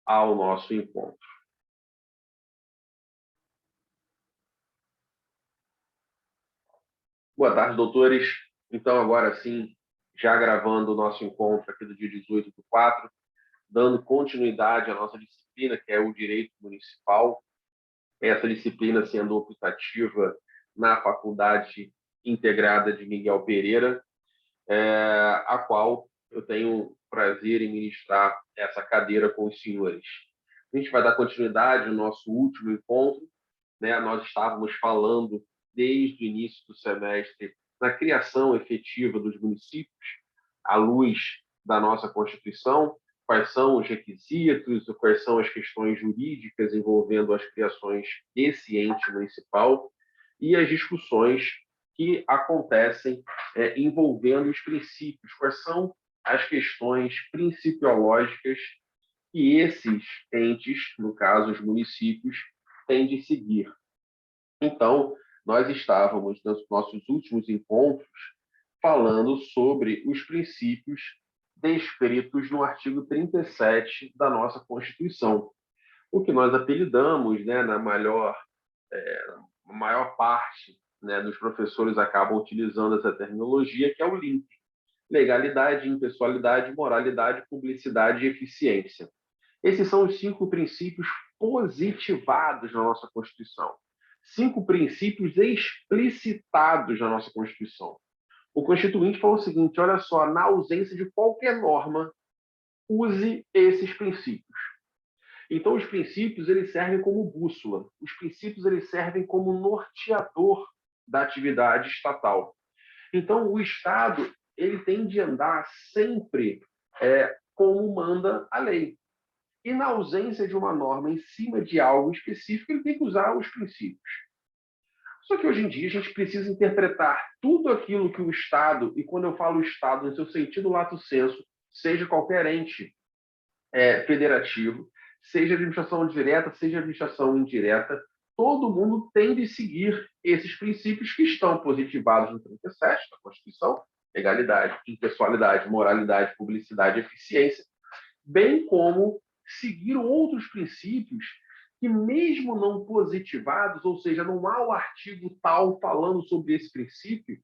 ao nosso encontro. Boa tarde, doutores. Então, agora sim, já gravando o nosso encontro aqui do dia 18/4, dando continuidade à nossa disciplina, que é o Direito Municipal, essa disciplina sendo optativa na Faculdade Integrada de Miguel Pereira, a qual eu tenho prazer em ministrar essa cadeira com os senhores. A gente vai dar continuidade ao nosso último encontro, né? Nós estávamos falando desde o início do semestre na criação efetiva dos municípios, à luz da nossa Constituição, quais são os requisitos, quais são as questões jurídicas envolvendo as criações desse ente municipal e as discussões que acontecem envolvendo os princípios, quais são as questões principiológicas que esses entes, no caso os municípios, têm de seguir. Então, nós estávamos, nos nossos últimos encontros, falando sobre os princípios descritos no artigo 37 da nossa Constituição, o que nós apelidamos, né, na maior parte, né, dos professores acabam utilizando essa terminologia, que é o LIMP: legalidade, impessoalidade, moralidade, publicidade e eficiência. Esses são os 5 princípios positivados na nossa Constituição. 5 princípios explicitados na nossa Constituição. O Constituinte falou o seguinte: olha só, na ausência de qualquer norma, use esses princípios. Então, os princípios eles servem como bússola. Os princípios eles servem como norteador da atividade estatal. Então, o Estado ele tem de andar sempre como manda a lei. E na ausência de uma norma em cima de algo específico, ele tem que usar os princípios. Só que hoje em dia a gente precisa interpretar tudo aquilo que o Estado, e quando eu falo Estado, no seu sentido lato sensu, seja qualquer ente federativo, seja administração direta, seja administração indireta, todo mundo tem de seguir esses princípios que estão positivados no 37 da Constituição: legalidade, impessoalidade, moralidade, publicidade e eficiência, bem como seguir outros princípios que, mesmo não positivados, ou seja, não há o artigo tal falando sobre esse princípio,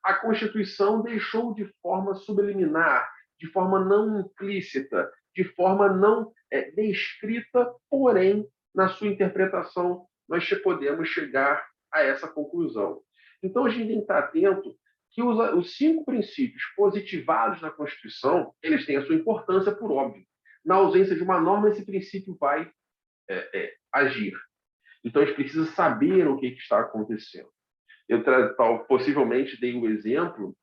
a Constituição deixou de forma subliminar, de forma não implícita, de forma não descrita, porém, na sua interpretação, nós podemos chegar a essa conclusão. Então, a gente tem que estar atento que os 5 princípios positivados na Constituição, eles têm a sua importância, por óbvio. Na ausência de uma norma, esse princípio vai agir. Então, a gente precisa saber o que está acontecendo. Eu possivelmente dei o exemplo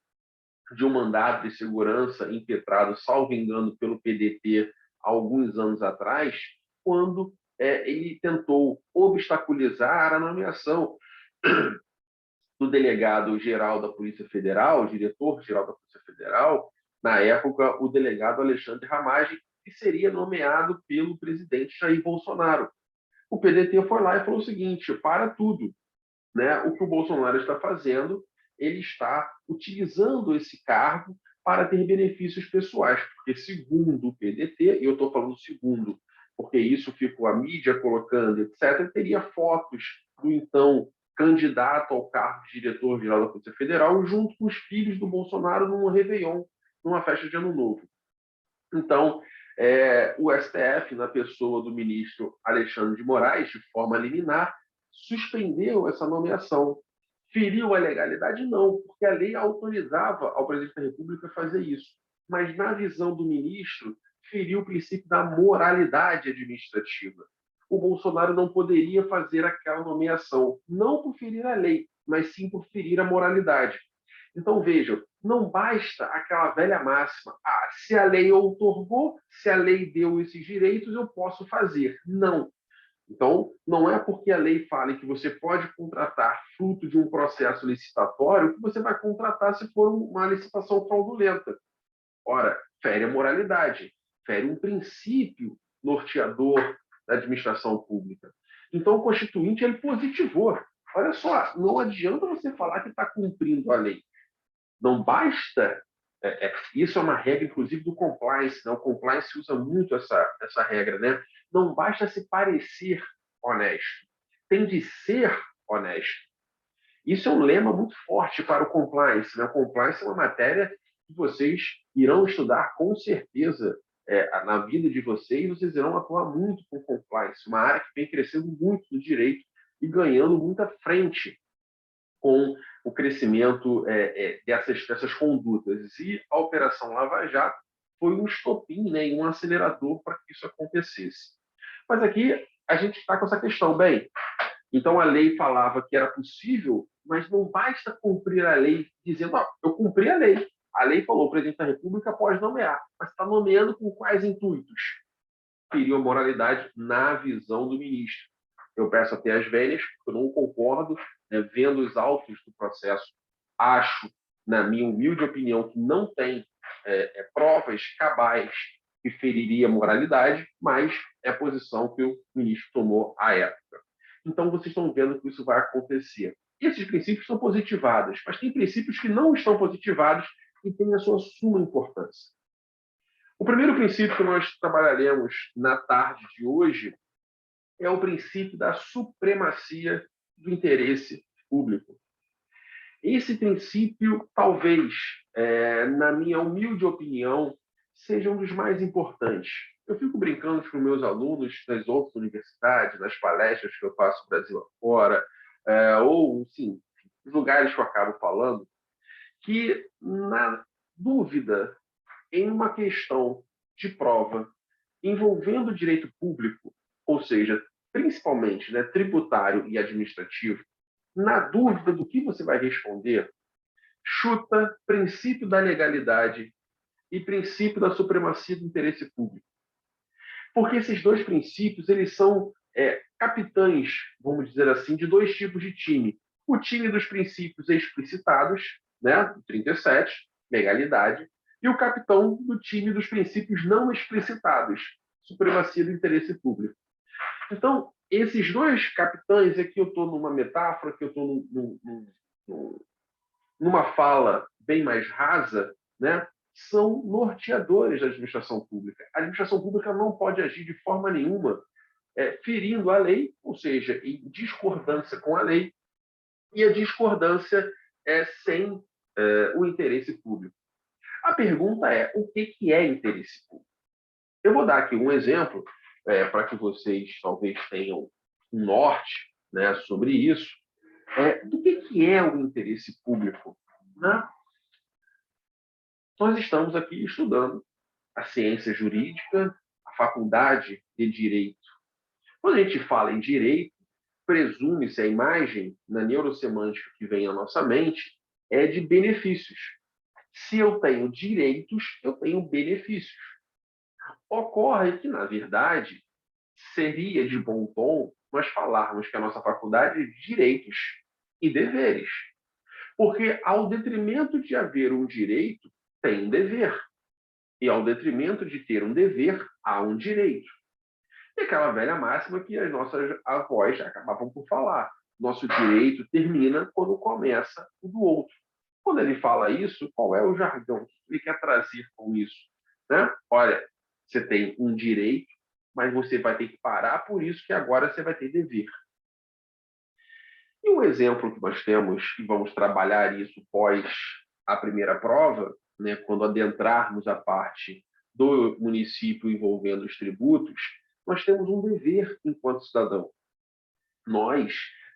de um mandado de segurança impetrado, salvo engano, pelo PDT há alguns anos atrás, quando ele tentou obstaculizar a nomeação do delegado-geral da Polícia Federal, o diretor-geral da Polícia Federal, na época, o delegado Alexandre Ramagem, que seria nomeado pelo presidente Jair Bolsonaro. O PDT foi lá e falou o seguinte: para tudo, né? O que o Bolsonaro está fazendo, ele está utilizando esse cargo para ter benefícios pessoais, porque segundo o PDT, e eu estou falando segundo, porque isso ficou a mídia colocando, etc., teria fotos do então candidato ao cargo de diretor-geral da Polícia Federal junto com os filhos do Bolsonaro num Réveillon, numa festa de Ano Novo. Então, o STF, na pessoa do ministro Alexandre de Moraes, de forma liminar, suspendeu essa nomeação. Feriu a legalidade? Não, porque a lei autorizava ao presidente da República fazer isso. Mas, na visão do ministro, feriu o princípio da moralidade administrativa. O Bolsonaro não poderia fazer aquela nomeação, não por ferir a lei, mas sim por ferir a moralidade. Então, vejam, não basta aquela velha máxima: se a lei outorgou, se a lei deu esses direitos, eu posso fazer. Não. Então, não é porque a lei fala que você pode contratar fruto de um processo licitatório que você vai contratar se for uma licitação fraudulenta. Ora, fere a moralidade, fere um princípio norteador da administração pública. Então, o Constituinte ele positivou. Olha só, não adianta você falar que está cumprindo a lei. Não basta Isso é uma regra, inclusive, do compliance, né? O compliance usa muito essa regra, né? Não basta se parecer honesto, tem de ser honesto. Isso é um lema muito forte para o compliance, né? O compliance é uma matéria que vocês irão estudar com certeza na vida de vocês. Vocês irão atuar muito com compliance, uma área que vem crescendo muito no direito e ganhando muita frente com o crescimento dessas condutas. E a Operação Lava Jato foi um estopim, né, e um acelerador para que isso acontecesse. Mas aqui a gente está com essa questão. Bem, então a lei falava que era possível, mas não basta cumprir a lei dizendo, eu cumpri a lei. A lei falou, o presidente da República pode nomear, mas está nomeando com quais intuitos? Ferir a moralidade na visão do ministro. Eu peço até as vénias, porque eu não concordo, né, vendo os autos do processo, acho, na minha humilde opinião, que não tem provas cabais que feriria a moralidade, mas é a posição que o ministro tomou à época. Então, vocês estão vendo que isso vai acontecer. Esses princípios são positivados, mas tem princípios que não estão positivados e têm a sua suma importância. O primeiro princípio que nós trabalharemos na tarde de hoje é o princípio da supremacia do interesse público. Esse princípio, talvez, na minha humilde opinião, seja um dos mais importantes. Eu fico brincando com meus alunos nas outras universidades, nas palestras que eu faço Brasil afora, ou, sim, nos lugares que eu acabo falando, que, na dúvida, em uma questão de prova envolvendo o direito público, ou seja, principalmente, né, tributário e administrativo, na dúvida do que você vai responder, chuta princípio da legalidade e princípio da supremacia do interesse público. Porque esses dois princípios, eles são capitães, vamos dizer assim, de dois tipos de time. O time dos princípios explicitados, né, 37, legalidade, e o capitão do time dos princípios não explicitados, supremacia do interesse público. Então, esses dois capitães, aqui eu estou numa metáfora, que eu estou numa fala bem mais rasa, né, são norteadores da administração pública. A administração pública não pode agir de forma nenhuma ferindo a lei, ou seja, em discordância com a lei, e a discordância sem o interesse público. A pergunta é, o que é interesse público? Eu vou dar aqui um exemplo, para que vocês talvez tenham um norte, né, sobre isso. Do que é o interesse público? Né? Nós estamos aqui estudando a ciência jurídica, a faculdade de direito. Quando a gente fala em direito, presume-se a imagem na neurosemântica que vem à nossa mente é de benefícios. Se eu tenho direitos, eu tenho benefícios. Ocorre que, na verdade, seria de bom tom nós falarmos que a nossa faculdade é de direitos e deveres. Porque, ao detrimento de haver um direito, tem um dever. E, ao detrimento de ter um dever, há um direito. E aquela velha máxima que as nossas avós acabavam por falar. Nosso direito termina quando começa o do outro. Quando ele fala isso, qual é o jargão que ele quer trazer com isso? Né? Olha, você tem um direito, mas você vai ter que parar por isso que agora você vai ter dever. E um exemplo que nós temos, e vamos trabalhar isso pós a primeira prova, né, quando adentrarmos a parte do município envolvendo os tributos, nós temos um dever enquanto cidadão. Nós,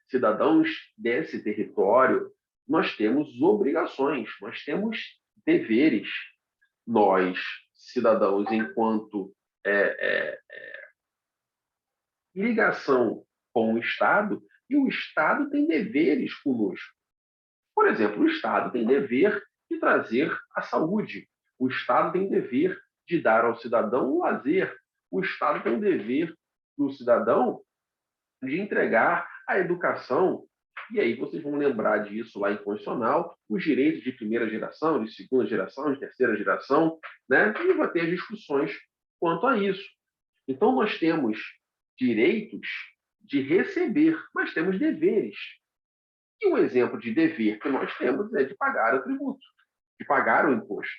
cidadãos desse território, nós temos obrigações, nós temos deveres. Nós, cidadãos, enquanto ligação com o Estado, e o Estado tem deveres conosco. Por exemplo, o Estado tem dever de trazer a saúde, o Estado tem dever de dar ao cidadão o lazer, o Estado tem dever do cidadão de entregar a educação. E aí vocês vão lembrar disso lá em constitucional, os direitos de primeira geração, de segunda geração, de terceira geração, né? E vai ter discussões quanto a isso. Então nós temos direitos de receber, mas temos deveres. E um exemplo de dever que nós temos é de pagar o tributo, de pagar o imposto.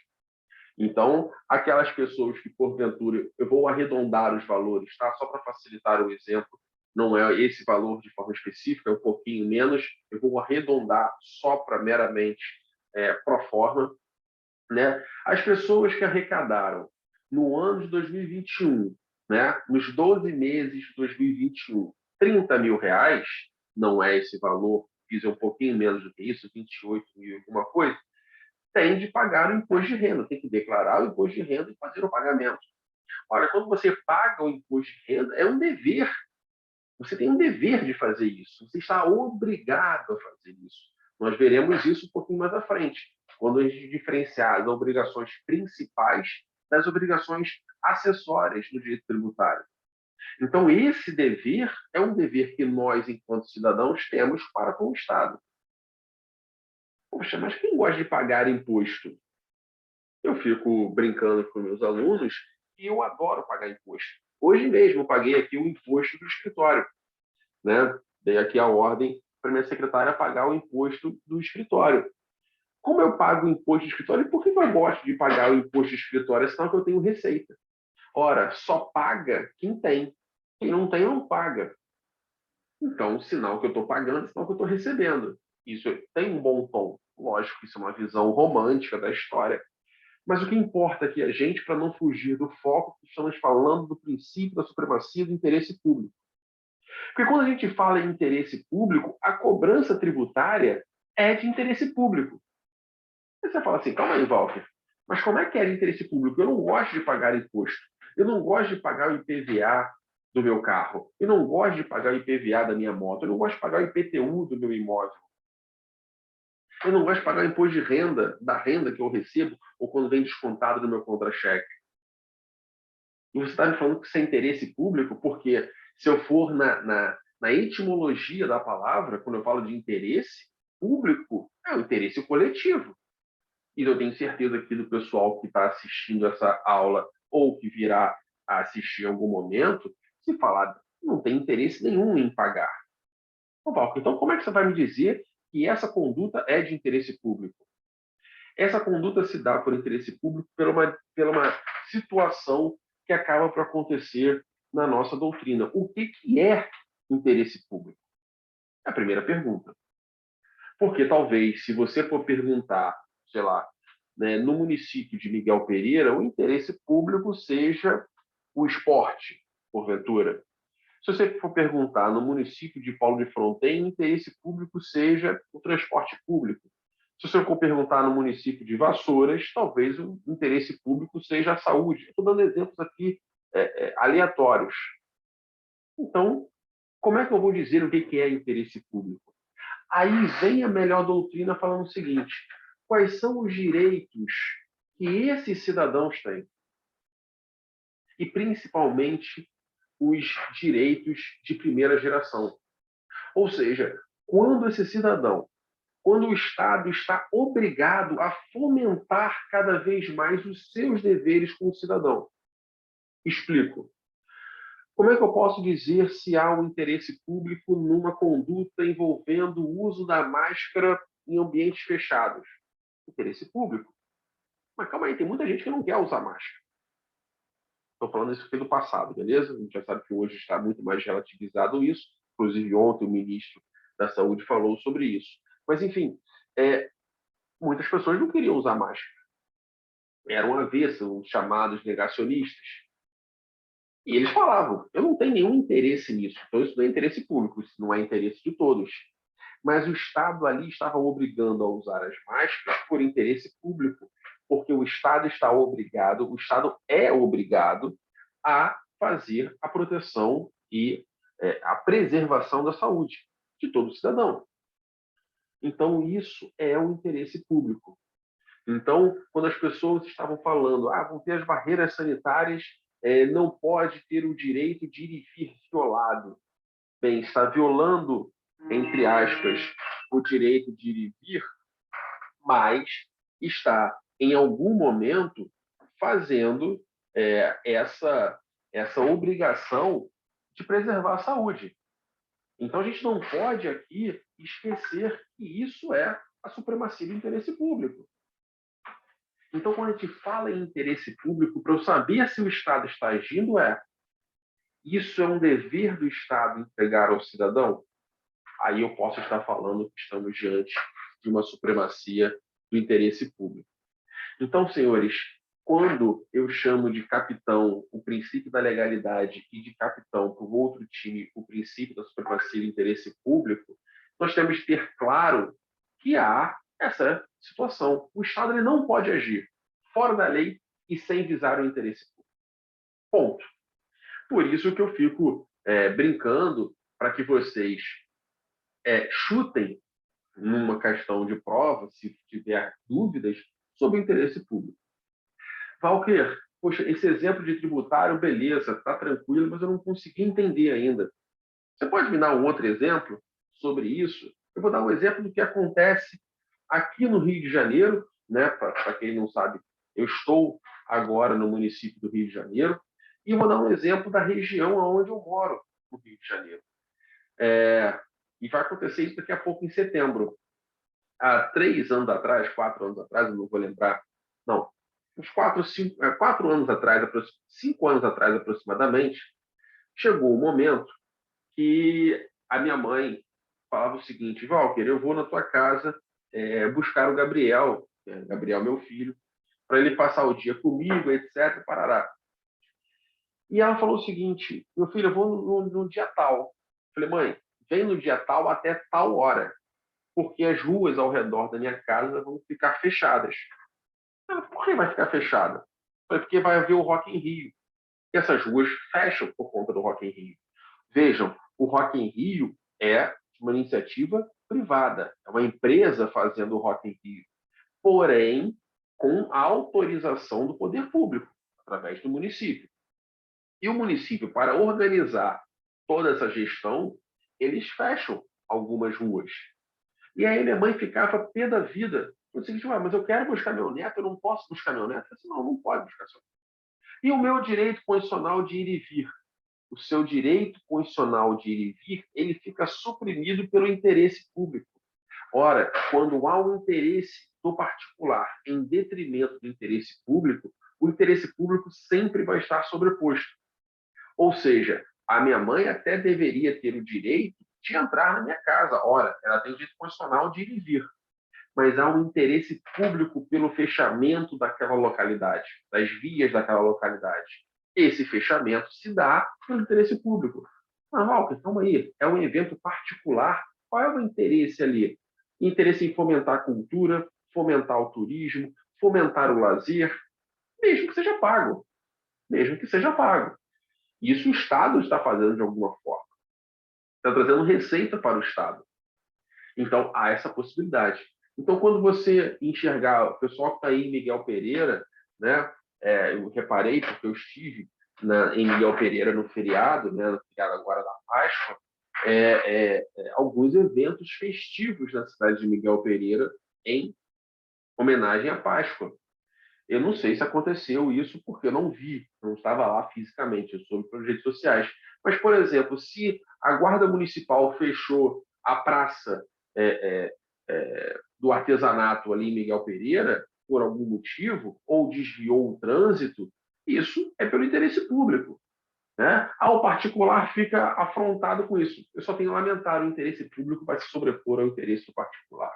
Então, aquelas pessoas que, porventura, eu vou arredondar os valores, tá? Só para facilitar o exemplo, não é esse valor de forma específica, é um pouquinho menos, eu vou arredondar só para meramente pro forma, né? As pessoas que arrecadaram no ano de 2021, né? Nos 12 meses de 2021, R$ 30.000, não é esse valor, fiz um pouquinho menos do que isso, 28 mil alguma coisa, tem de pagar o imposto de renda, tem que declarar o imposto de renda e fazer o pagamento. Olha, quando você paga o imposto de renda, é um dever. Você tem um dever de fazer isso. Você está obrigado a fazer isso. Nós veremos isso um pouquinho mais à frente, quando a gente diferenciar as obrigações principais das obrigações acessórias no direito tributário. Então, esse dever é um dever que nós, enquanto cidadãos, temos para com o Estado. Poxa, mas quem gosta de pagar imposto? Eu fico brincando com meus alunos e eu adoro pagar imposto. Hoje mesmo eu paguei aqui o imposto do escritório, né? Dei aqui a ordem para minha secretária pagar o imposto do escritório. Como eu pago o imposto do escritório, por que eu gosto de pagar o imposto do escritório? É sinal que eu tenho receita. Ora, só paga quem tem. Quem não tem, não paga. Então, sinal que eu estou pagando, sinal que eu estou recebendo. Isso tem um bom tom. Lógico que isso é uma visão romântica da história, mas o que importa aqui a gente, para não fugir do foco, que estamos falando do princípio da supremacia do interesse público. Porque quando a gente fala em interesse público, a cobrança tributária é de interesse público. Aí você fala assim, calma aí, Walter, mas como é que é de interesse público? Eu não gosto de pagar imposto. Eu não gosto de pagar o IPVA do meu carro. Eu não gosto de pagar o IPVA da minha moto. Eu não gosto de pagar o IPTU do meu imóvel. Eu não gosto de pagar o imposto de renda, da renda que eu recebo, ou quando vem descontado do meu contra-cheque. E você está me falando que isso é interesse público, porque se eu for na etimologia da palavra, quando eu falo de interesse público, é o interesse coletivo. E eu tenho certeza que do pessoal que está assistindo essa aula ou que virá a assistir em algum momento, se falar, não tem interesse nenhum em pagar. Então, como é que você vai me dizer que essa conduta é de interesse público? Essa conduta se dá por interesse público pela uma situação que acaba por acontecer na nossa doutrina. O que é interesse público? É a primeira pergunta. Porque talvez, se você for perguntar, sei lá, né, no município de Miguel Pereira, o interesse público seja o esporte, porventura. Se você for perguntar no município de Paulo de Fronten, o interesse público seja o transporte público. Se você for perguntar no município de Vassouras, talvez o interesse público seja a saúde. Estou dando exemplos aqui aleatórios. Então, como é que eu vou dizer o que é interesse público? Aí vem a melhor doutrina falando o seguinte: quais são os direitos que esses cidadãos têm? E, principalmente, os direitos de primeira geração. Ou seja, quando esse cidadão, quando o Estado está obrigado a fomentar cada vez mais os seus deveres como cidadão. Explico. Como é que eu posso dizer se há um interesse público numa conduta envolvendo o uso da máscara em ambientes fechados? Interesse público. Mas calma aí, tem muita gente que não quer usar máscara. Estou falando isso aqui do passado, beleza? A gente já sabe que hoje está muito mais relativizado isso. Inclusive, ontem o ministro da Saúde falou sobre isso. Mas, enfim, muitas pessoas não queriam usar máscara. Eram avessas, os chamados negacionistas. E eles falavam, eu não tenho nenhum interesse nisso. Então, isso não é interesse público, isso não é interesse de todos. Mas o Estado ali estava obrigando a usar as máscaras por interesse público, porque o Estado está obrigado, o Estado é obrigado a fazer a proteção e a preservação da saúde de todo cidadão. Então, isso é o interesse público. Então, quando as pessoas estavam falando, vão ter as barreiras sanitárias, não pode ter o direito de ir e vir violado. Bem, está violando, entre aspas, o direito de ir e vir, mas está, em algum momento, fazendo essa obrigação de preservar a saúde. Então, a gente não pode aqui esquecer que isso é a supremacia do interesse público. Então, quando a gente fala em interesse público, para eu saber se o Estado está agindo, isso é um dever do Estado entregar ao cidadão? Aí eu posso estar falando que estamos diante de uma supremacia do interesse público. Então, senhores, quando eu chamo de capitão o princípio da legalidade e de capitão para o outro time o princípio da supremacia do interesse público, nós temos que ter claro que há essa situação. O Estado ele não pode agir fora da lei e sem visar o interesse público. Ponto. Por isso que eu fico brincando para que vocês chutem numa questão de prova, se tiver dúvidas, sobre o interesse público. Walker, poxa, esse exemplo de tributário, beleza, está tranquilo, mas eu não consegui entender ainda. Você pode me dar um outro exemplo sobre isso? Eu vou dar um exemplo do que acontece aqui no Rio de Janeiro, né? Para quem não sabe, eu estou agora no município do Rio de Janeiro, e vou dar um exemplo da região onde eu moro, no Rio de Janeiro. E vai acontecer isso daqui a pouco, em setembro. Há 3 anos atrás, 4 anos atrás, eu não vou lembrar, não, uns 4 anos atrás, 5 anos atrás aproximadamente, chegou o momento que a minha mãe falava o seguinte: Walker, eu vou na tua casa buscar o Gabriel, Gabriel meu filho, para ele passar o dia comigo, etc. Parará. E ela falou o seguinte: meu filho, eu vou no dia tal. Falei, mãe, vem no dia tal até tal hora, porque as ruas ao redor da minha casa vão ficar fechadas. Ela, por que vai ficar fechada? Falei, porque vai haver o Rock in Rio. E essas ruas fecham por conta do Rock in Rio. Vejam, o Rock in Rio é uma iniciativa privada, é uma empresa fazendo o Rock in Rio, porém com a autorização do poder público, através do município. E o município, para organizar toda essa gestão, eles fecham algumas ruas. E aí minha mãe ficava pé da vida. Eu disse, mas eu quero buscar meu neto, eu não posso buscar meu neto. Eu disse, não, não pode buscar seu neto. E o meu direito constitucional de ir e vir? O seu direito constitucional de ir e vir, ele fica suprimido pelo interesse público. Ora, quando há um interesse do particular em detrimento do interesse público, o interesse público sempre vai estar sobreposto. Ou seja, a minha mãe até deveria ter o direito de entrar na minha casa. Ora, ela tem direito constitucional de ir e vir. Mas há um interesse público pelo fechamento daquela localidade, das vias daquela localidade. Esse fechamento se dá pelo interesse público. Ah, Walker, calma aí, é um evento particular. Qual é o interesse ali? Interesse em fomentar a cultura, fomentar o turismo, fomentar o lazer, mesmo que seja pago. Mesmo que seja pago. Isso o Estado está fazendo de alguma forma. Está trazendo receita para o Estado. Então, há essa possibilidade. Então, quando você enxergar o pessoal que está aí em Miguel Pereira, né, eu reparei, porque eu estive em Miguel Pereira no feriado, né, no feriado agora da Páscoa, alguns eventos festivos na cidade de Miguel Pereira em homenagem à Páscoa. Eu não sei se aconteceu isso porque eu não vi, não estava lá fisicamente, eu soube pelas redes sociais. Mas, por exemplo, se a Guarda Municipal fechou a praça do artesanato ali em Miguel Pereira, por algum motivo, ou desviou o trânsito, isso é pelo interesse público. Né? O particular fica afrontado com isso. Eu só tenho a lamentar, o interesse público vai se sobrepor ao interesse do particular.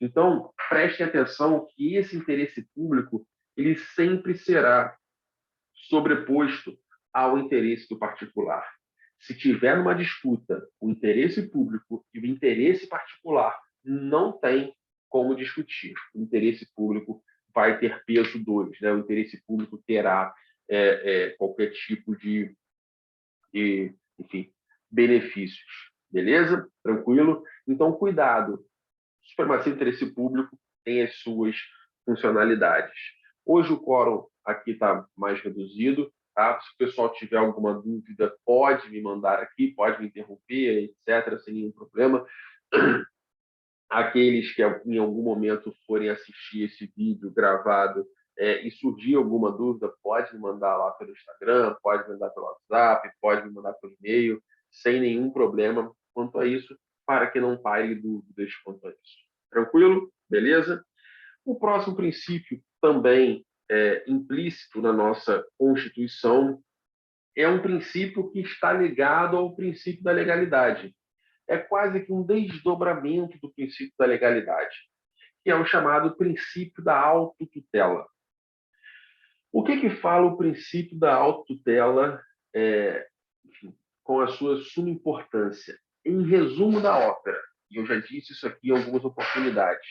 Então, prestem atenção que esse interesse público ele sempre será sobreposto ao interesse do particular. Se tiver uma disputa o interesse público e o interesse particular, não tem como discutir. O interesse público vai ter peso 2, né? O interesse público terá qualquer tipo enfim, benefícios. Beleza? Tranquilo? Então, cuidado. Supremacia do interesse público tem as suas funcionalidades. Hoje o quórum aqui está mais reduzido, tá? Se o pessoal tiver alguma dúvida, pode me mandar aqui, pode me interromper, etc., sem nenhum problema. Aqueles que em algum momento forem assistir esse vídeo gravado e surgir alguma dúvida, pode me mandar lá pelo Instagram, pode me mandar pelo WhatsApp, pode me mandar pelo e-mail, sem nenhum problema quanto a isso, para que não pare dúvidas quanto a isso. Tranquilo? Beleza? O próximo princípio também implícito na nossa Constituição, é um princípio que está ligado ao princípio da legalidade. É quase que um desdobramento do princípio da legalidade, que é o chamado princípio da autotutela. O que fala o princípio da autotutela, enfim, com a sua suma importância? Em resumo da ópera, e eu já disse isso aqui em algumas oportunidades,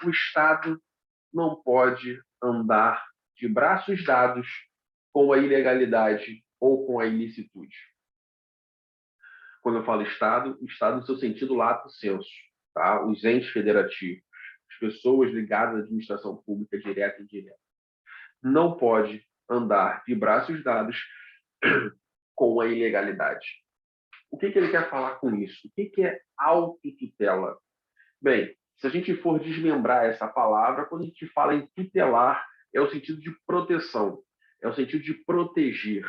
o Estado não pode andar de braços dados com a ilegalidade ou com a ilicitude. Quando eu falo Estado, Estado no seu sentido lato sensu, tá? Os entes federativos, as pessoas ligadas à administração pública direta e indireta. Não pode andar de braços dados com a ilegalidade. O que ele quer falar com isso? O que é autotutela? Bem, se a gente for desmembrar essa palavra, quando a gente fala em tutelar, é o sentido de proteção, é o sentido de proteger.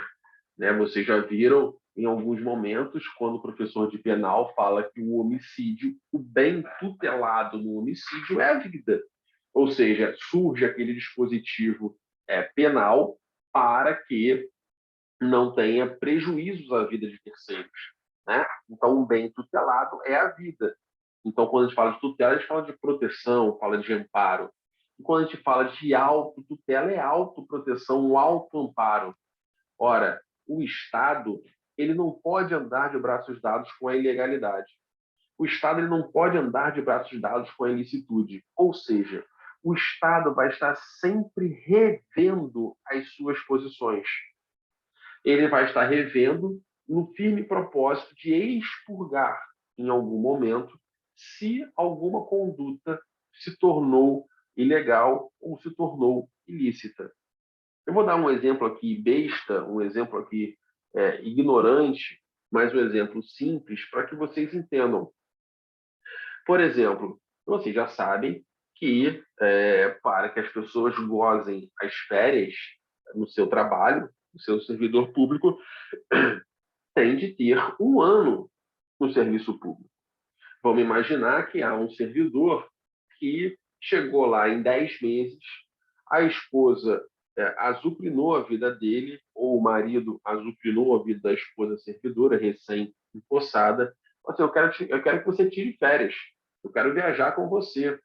Né? Vocês já viram em alguns momentos, quando o professor de penal fala que o homicídio, o bem tutelado no homicídio é a vida. Ou seja, surge aquele dispositivo penal para que não tenha prejuízos à vida de terceiros. Né? Então, um bem tutelado é a vida. Então, quando a gente fala de tutela, a gente fala de proteção, fala de amparo. E quando a gente fala de autotutela, é autoproteção, um autoamparo. Ora, o Estado ele não pode andar de braços dados com a ilegalidade. O Estado ele não pode andar de braços dados com a ilicitude. Ou seja, o Estado vai estar sempre revendo as suas posições. Ele vai estar revendo no firme propósito de expurgar, em algum momento, se alguma conduta se tornou ilegal ou se tornou ilícita. Eu vou dar um exemplo aqui besta, um exemplo aqui ignorante, mas um exemplo simples para que vocês entendam. Por exemplo, vocês já sabem que para que as pessoas gozem as férias no seu trabalho, no seu servidor público, tem de ter um ano no serviço público. Vamos imaginar que há um servidor que chegou lá em 10 meses, a esposa azucrinou a vida dele, ou o marido azucrinou a vida da esposa servidora, recém-empossada. Assim, eu quero que você tire férias, eu quero viajar com você.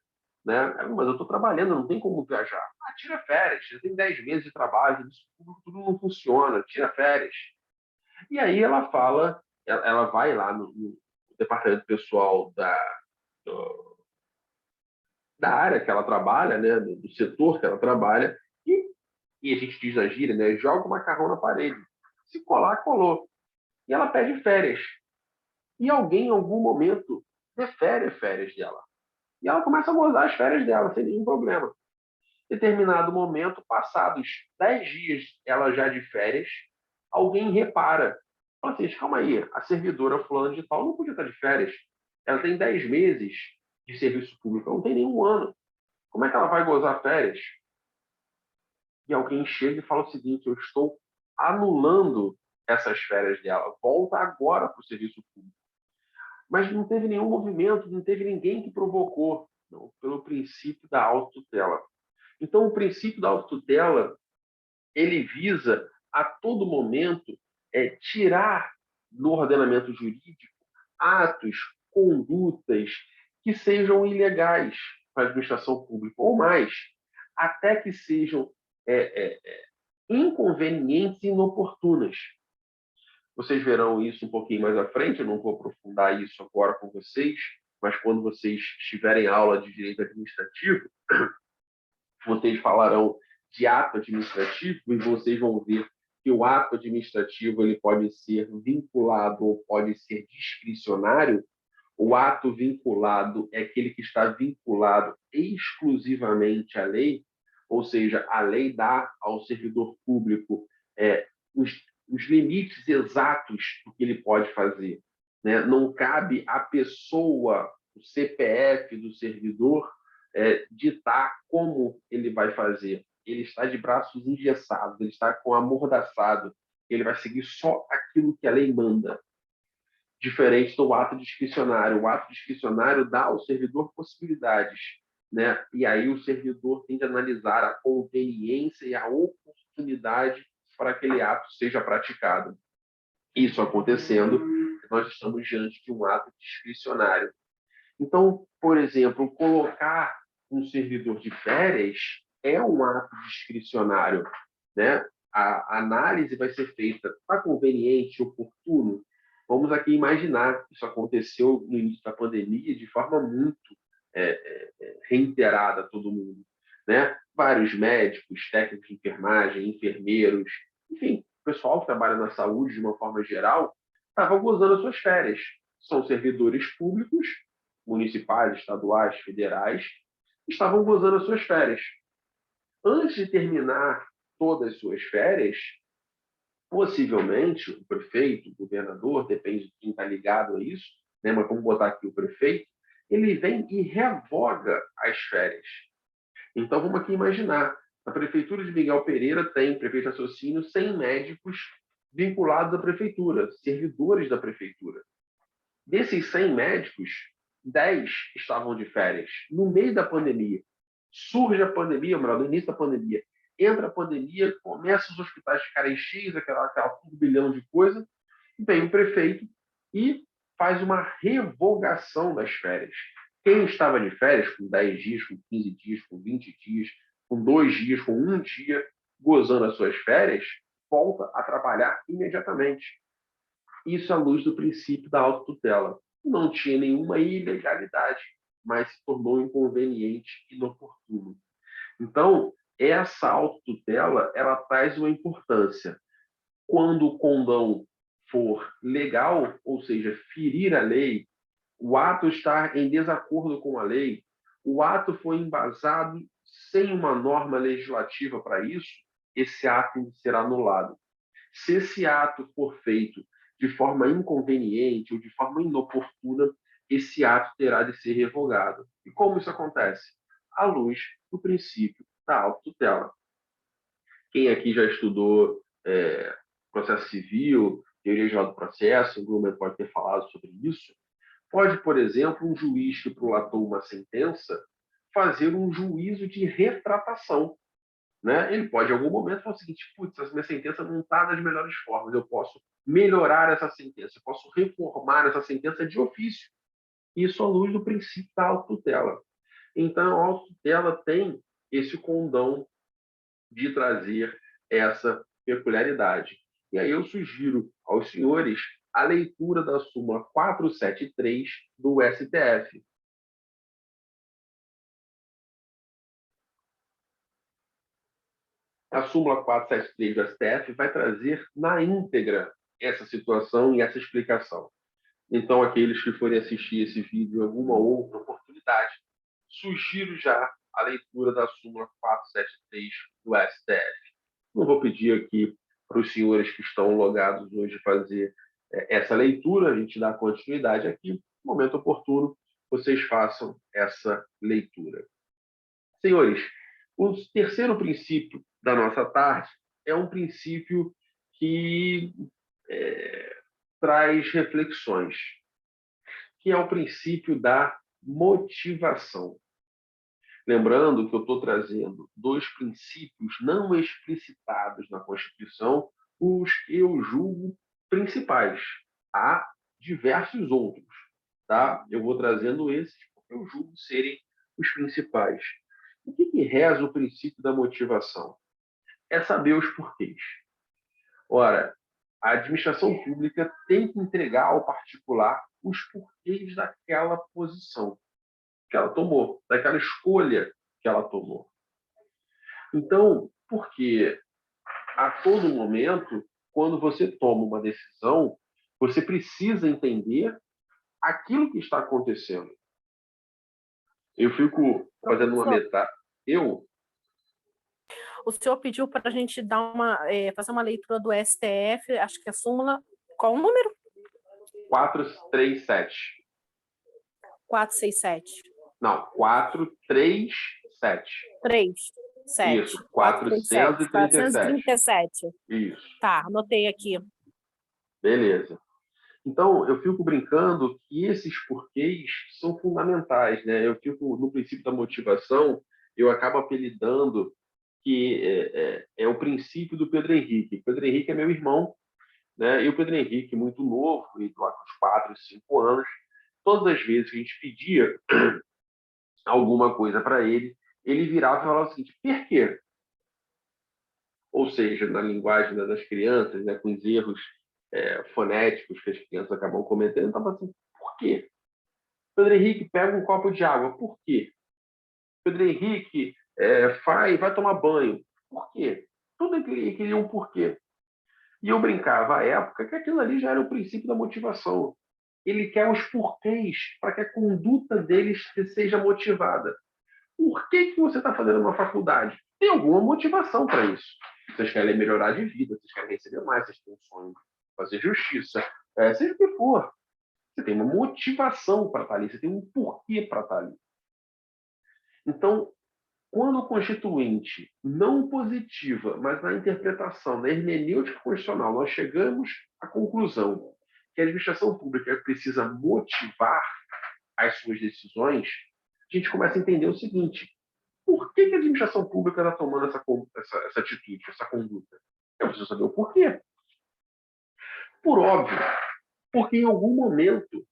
Né? Mas eu estou trabalhando, não tem como viajar. Ah, tira férias, você tem 10 meses de trabalho, isso tudo não funciona, tira férias. E aí ela fala, ela vai lá no departamento pessoal da área que ela trabalha, né, do setor que ela trabalha, e a gente diz na gíria, né, joga o macarrão na parede. Se colar, colou. E ela pede férias. E alguém, em algum momento, defere as férias dela. E ela começa a gozar as férias dela, sem nenhum problema. Em determinado momento, passados 10 dias, ela já de férias, alguém repara. Fala assim, calma aí, a servidora fulana de tal não podia estar de férias. Ela tem 10 meses de serviço público, ela não tem nenhum ano. Como é que ela vai gozar férias? E alguém chega e fala o seguinte, eu estou anulando essas férias dela. Volta agora para o serviço público. Mas não teve nenhum movimento, não teve ninguém que provocou, não, pelo princípio da autotutela. Então, o princípio da autotutela, ele visa, a todo momento, tirar do ordenamento jurídico atos, condutas que sejam ilegais para a administração pública, ou mais, até que sejam inconvenientes e inoportunas. Vocês verão isso um pouquinho mais à frente, eu não vou aprofundar isso agora com vocês, mas quando vocês tiverem aula de direito administrativo, vocês falarão de ato administrativo e vocês vão ver que o ato administrativo ele pode ser vinculado ou pode ser discricionário. O ato vinculado é aquele que está vinculado exclusivamente à lei, ou seja, a lei dá ao servidor público os limites exatos do que ele pode fazer. Né? Não cabe à pessoa, o CPF do servidor, ditar como ele vai fazer. Ele está de braços engessados, ele está com amordaçado, ele vai seguir só aquilo que a lei manda. Diferente do ato discricionário. O ato discricionário dá ao servidor possibilidades. né? E aí o servidor tem de analisar a conveniência e a oportunidade para que aquele ato seja praticado. Isso acontecendo, nós estamos diante de um ato discricionário. Então, por exemplo, colocar um servidor de férias é um ato discricionário, né? A análise vai ser feita, está conveniente, oportuno? Vamos aqui imaginar que isso aconteceu no início da pandemia de forma muito reiterada a todo mundo, né? Vários médicos, técnicos de enfermagem, enfermeiros, enfim, o pessoal que trabalha na saúde de uma forma geral, estava gozando as suas férias. São servidores públicos, municipais, estaduais, federais, estavam gozando as suas férias. Antes de terminar todas as suas férias, possivelmente o prefeito, o governador, depende de quem está ligado a isso, né? Mas vamos botar aqui o prefeito, ele vem e revoga as férias. Então vamos aqui imaginar, a prefeitura de Miguel Pereira tem, prefeito Raciocínio, 100 médicos vinculados à prefeitura, servidores da prefeitura. Desses 100 médicos, 10 estavam de férias. No meio da pandemia, surge a pandemia, melhor, no início da pandemia, entra a pandemia, começa os hospitais ficarem cheios, aquela turbilhão de coisa, vem o prefeito e faz uma revogação das férias. Quem estava de férias com 10 dias, com 15 dias, com 20 dias, com 2 dias, com 1 dia, gozando as suas férias, volta a trabalhar imediatamente. Isso à luz do princípio da autotutela. Não tinha nenhuma ilegalidade, mas se tornou inconveniente e inoportuno. Então, essa autotutela, ela traz uma importância. Quando o condão for legal, ou seja, ferir a lei, o ato estar em desacordo com a lei, o ato foi embasado sem uma norma legislativa para isso, esse ato será anulado. Se esse ato for feito de forma inconveniente ou de forma inoportuna, esse ato terá de ser revogado. E como isso acontece? À luz do princípio da autotutela. Quem aqui já estudou processo civil, teoria geral do processo, o Blumen pode ter falado sobre isso, pode, por exemplo, um juiz que prolatou uma sentença fazer um juízo de retratação. Né? Ele pode, em algum momento, falar o seguinte: putz, essa minha sentença não está das melhores formas, eu posso melhorar essa sentença, eu posso reformar essa sentença de ofício. Isso à luz do princípio da autotutela. Então, a autotutela tem esse condão de trazer essa peculiaridade. E aí eu sugiro aos senhores a leitura da súmula 473 do STF. A súmula 473 do STF vai trazer na íntegra essa situação e essa explicação. Então, aqueles que forem assistir esse vídeo em alguma outra oportunidade, sugiro já a leitura da súmula 473 do STF. Não vou pedir aqui para os senhores que estão logados hoje fazer essa leitura, a gente dá continuidade aqui, no momento oportuno, vocês façam essa leitura. Senhores, o terceiro princípio da nossa tarde é um princípio que traz reflexões, que é o princípio da motivação. Lembrando que eu estou trazendo dois princípios não explicitados na Constituição, os que eu julgo principais. Há diversos outros, tá? Eu vou trazendo esses porque eu julgo serem os principais. O que reza o princípio da motivação? É saber os porquês. Ora, a administração pública tem que entregar ao particular os porquês daquela posição que ela tomou, daquela escolha que ela tomou. Então, porque a todo momento, quando você toma uma decisão, você precisa entender aquilo que está acontecendo. Eu fico fazendo uma metáfora. O senhor pediu para a gente dar fazer uma leitura do STF, acho que é súmula. Qual o número? 437. 467. Não, 437. 37. Isso, 437. 437. Isso. Tá, anotei aqui. Beleza. Então, eu fico brincando que esses porquês são fundamentais, né? Eu fico, no princípio da motivação, eu acabo apelidando que é o princípio do Pedro Henrique. Pedro Henrique é meu irmão, né? E o Pedro Henrique, muito novo, e lá com uns 4, 5 anos, todas as vezes que a gente pedia alguma coisa para ele virava e falava o seguinte: por quê? Ou seja, na linguagem das crianças, né, com os erros fonéticos que as crianças acabam cometendo, estava assim: por quê? Pedro Henrique, pega um copo de água. Por quê? Pedro Henrique, vai tomar banho. Por quê? Tudo ele queria um porquê. E eu brincava à época que aquilo ali já era o princípio da motivação. Ele quer os porquês para que a conduta deles seja motivada. Por que você está fazendo uma faculdade? Tem alguma motivação para isso. Vocês querem melhorar de vida, vocês querem receber mais, vocês têm um sonho de fazer justiça, seja o que for. Você tem uma motivação para estar ali, você tem um porquê para estar ali. Então, quando o constituinte não positiva, mas na interpretação, na hermenêutica constitucional, nós chegamos à conclusão que a administração pública precisa motivar as suas decisões, a gente começa a entender o seguinte: por que a administração pública está tomando essa atitude, essa conduta? Eu preciso saber o porquê. Por óbvio, porque em algum momento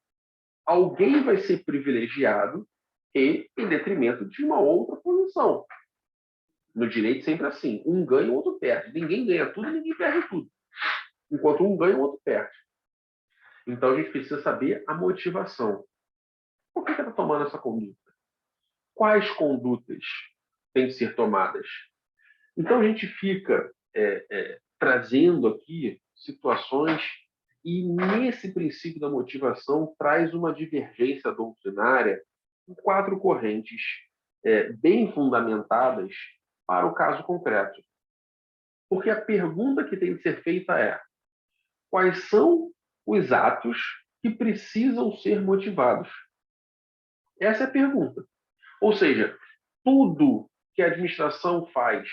alguém vai ser privilegiado e em detrimento de uma outra posição. No direito sempre assim, um ganha, o outro perde. Ninguém ganha tudo, ninguém perde tudo. Enquanto um ganha, o outro perde. Então a gente precisa saber a motivação. Por que ela está tomando essa conduta? Quais condutas têm que ser tomadas? Então a gente fica trazendo aqui situações e nesse princípio da motivação traz uma divergência doutrinária com 4 correntes bem fundamentadas para o caso concreto. Porque a pergunta que tem de ser feita é: quais são os atos que precisam ser motivados? Essa é a pergunta. Ou seja, tudo que a administração faz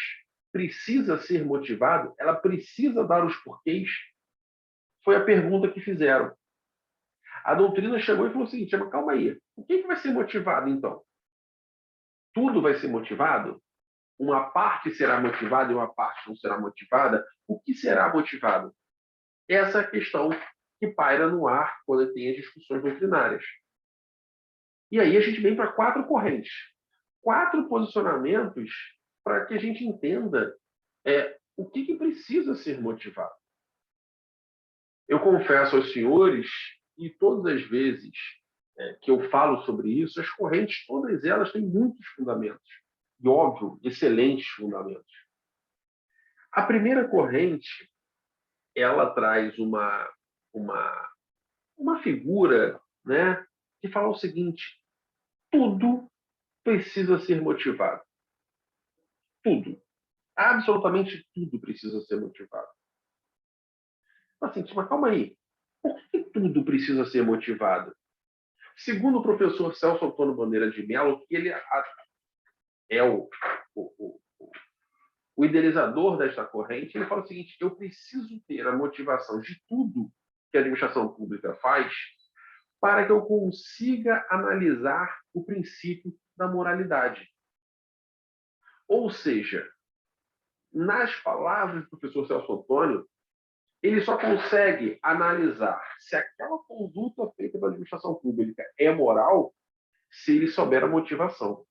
precisa ser motivado? Ela precisa dar os porquês? Foi a pergunta que fizeram. A doutrina chegou e falou o seguinte: mas calma aí, o que vai ser motivado então? Tudo vai ser motivado? Uma parte será motivada e uma parte não será motivada? O que será motivado? Essa é a questão que paira no ar quando tem as discussões doutrinárias. E aí a gente vem para 4 correntes, 4 posicionamentos para que a gente entenda o que precisa ser motivado. Eu confesso aos senhores, e todas as vezes que eu falo sobre isso, as correntes, todas elas têm muitos fundamentos. E, óbvio, excelentes fundamentos. A primeira corrente, ela traz uma figura, né, que fala o seguinte: tudo precisa ser motivado. Tudo. Absolutamente tudo precisa ser motivado. Assim, mas calma aí. Por que tudo precisa ser motivado? Segundo o professor Celso Antônio Bandeira de Mello, que ele é o idealizador desta corrente, ele fala o seguinte: eu preciso ter a motivação de tudo que a administração pública faz para que eu consiga analisar o princípio da moralidade. Ou seja, nas palavras do professor Celso Antônio, ele só consegue analisar se aquela conduta feita pela administração pública é moral se ele souber a motivação.